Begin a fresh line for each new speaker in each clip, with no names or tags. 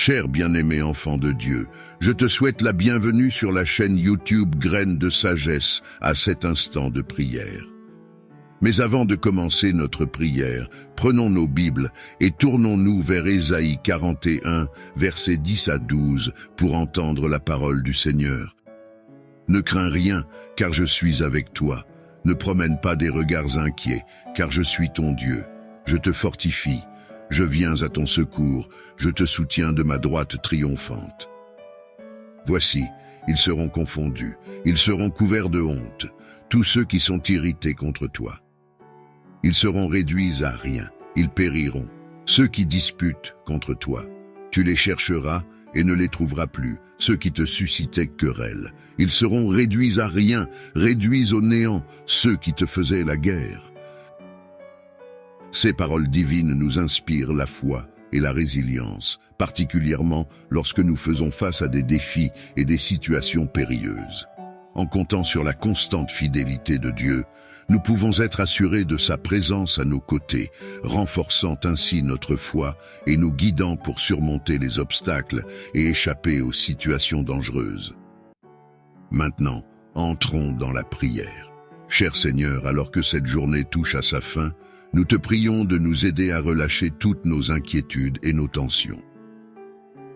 Cher bien-aimé enfant de Dieu, je te souhaite la bienvenue sur la chaîne YouTube Graines de Sagesse à cet instant de prière. Mais avant de commencer notre prière, prenons nos Bibles et tournons-nous vers Ésaïe 41, versets 10 à 12, pour entendre la parole du Seigneur. Ne crains rien, car je suis avec toi. Ne promène pas des regards inquiets, car je suis ton Dieu. Je te fortifie. Je viens à ton secours, je te soutiens de ma droite triomphante. Voici, ils seront confondus, ils seront couverts de honte, tous ceux qui sont irrités contre toi. Ils seront réduits à rien, ils périront, ceux qui disputent contre toi. Tu les chercheras et ne les trouveras plus, ceux qui te suscitaient querelle. Ils seront réduits à rien, réduits au néant, ceux qui te faisaient la guerre. Ces paroles divines nous inspirent la foi et la résilience, particulièrement lorsque nous faisons face à des défis et des situations périlleuses. En comptant sur la constante fidélité de Dieu, nous pouvons être assurés de sa présence à nos côtés, renforçant ainsi notre foi et nous guidant pour surmonter les obstacles et échapper aux situations dangereuses. Maintenant, entrons dans la prière. Cher Seigneur, alors que cette journée touche à sa fin, nous te prions de nous aider à relâcher toutes nos inquiétudes et nos tensions.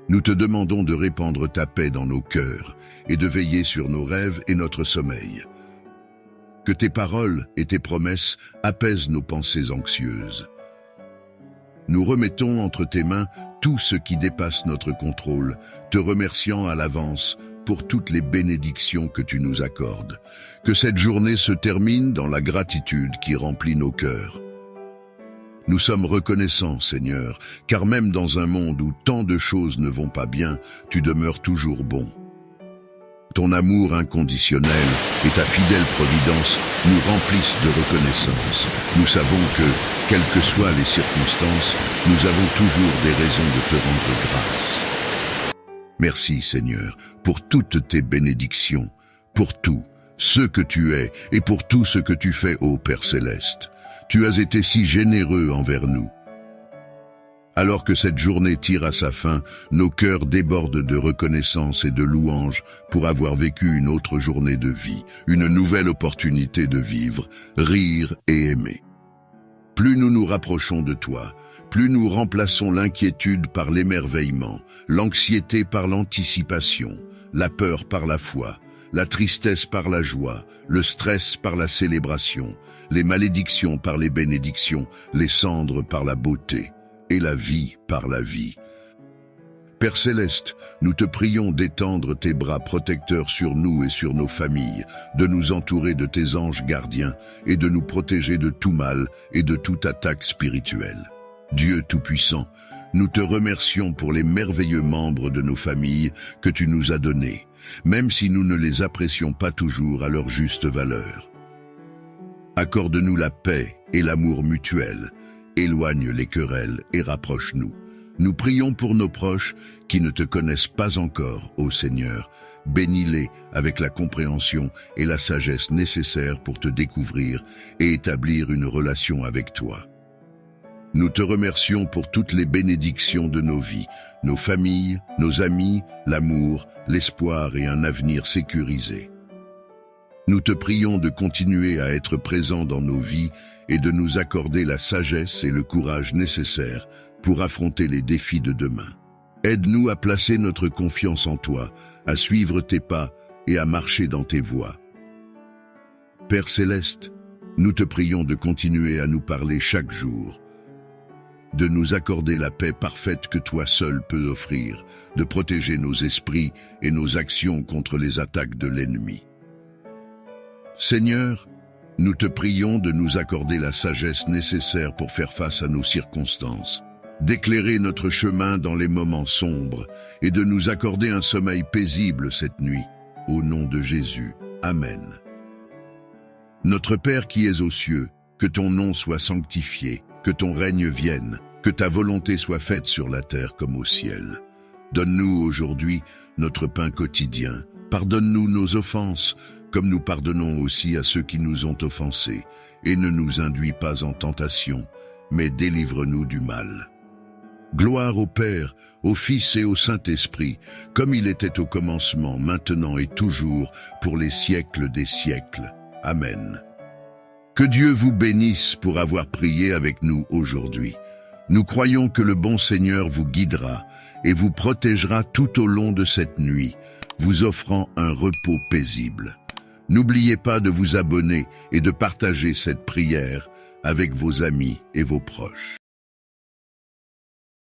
Nous te demandons de répandre ta paix dans nos cœurs et de veiller sur nos rêves et notre sommeil. Que tes paroles et tes promesses apaisent nos pensées anxieuses. Nous remettons entre tes mains tout ce qui dépasse notre contrôle, te remerciant à l'avance pour toutes les bénédictions que tu nous accordes. Que cette journée se termine dans la gratitude qui remplit nos cœurs. Nous sommes reconnaissants, Seigneur, car même dans un monde où tant de choses ne vont pas bien, tu demeures toujours bon. Ton amour inconditionnel et ta fidèle providence nous remplissent de reconnaissance. Nous savons que, quelles que soient les circonstances, nous avons toujours des raisons de te rendre grâce. Merci, Seigneur, pour toutes tes bénédictions, pour tout ce que tu es et pour tout ce que tu fais, ô Père Céleste. Tu as été si généreux envers nous. Alors que cette journée tire à sa fin, nos cœurs débordent de reconnaissance et de louange pour avoir vécu une autre journée de vie, une nouvelle opportunité de vivre, rire et aimer. Plus nous nous rapprochons de toi, plus nous remplaçons l'inquiétude par l'émerveillement, l'anxiété par l'anticipation, la peur par la foi, la tristesse par la joie, le stress par la célébration, les malédictions par les bénédictions, les cendres par la beauté, et la vie par la vie. Père Céleste, nous te prions d'étendre tes bras protecteurs sur nous et sur nos familles, de nous entourer de tes anges gardiens et de nous protéger de tout mal et de toute attaque spirituelle. Dieu Tout-Puissant, nous te remercions pour les merveilleux membres de nos familles que tu nous as donnés, même si nous ne les apprécions pas toujours à leur juste valeur. Accorde-nous la paix et l'amour mutuel, éloigne les querelles et rapproche-nous. Nous prions pour nos proches qui ne te connaissent pas encore, ô Seigneur. Bénis-les avec la compréhension et la sagesse nécessaires pour te découvrir et établir une relation avec toi. Nous te remercions pour toutes les bénédictions de nos vies, nos familles, nos amis, l'amour, l'espoir et un avenir sécurisé. Nous te prions de continuer à être présent dans nos vies et de nous accorder la sagesse et le courage nécessaires pour affronter les défis de demain. Aide-nous à placer notre confiance en toi, à suivre tes pas et à marcher dans tes voies. Père Céleste, nous te prions de continuer à nous parler chaque jour, de nous accorder la paix parfaite que toi seul peux offrir, de protéger nos esprits et nos actions contre les attaques de l'ennemi. Seigneur, nous te prions de nous accorder la sagesse nécessaire pour faire face à nos circonstances, d'éclairer notre chemin dans les moments sombres et de nous accorder un sommeil paisible cette nuit. Au nom de Jésus. Amen. Notre Père qui es aux cieux, que ton nom soit sanctifié, que ton règne vienne, que ta volonté soit faite sur la terre comme au ciel. Donne-nous aujourd'hui notre pain quotidien. Pardonne-nous nos offenses, comme nous pardonnons aussi à ceux qui nous ont offensés, et ne nous induis pas en tentation, mais délivre-nous du mal. Gloire au Père, au Fils et au Saint-Esprit, comme il était au commencement, maintenant et toujours, pour les siècles des siècles. Amen. Que Dieu vous bénisse pour avoir prié avec nous aujourd'hui. Nous croyons que le bon Seigneur vous guidera et vous protégera tout au long de cette nuit, vous offrant un repos paisible. N'oubliez pas de vous abonner et de partager cette prière avec vos amis et vos proches.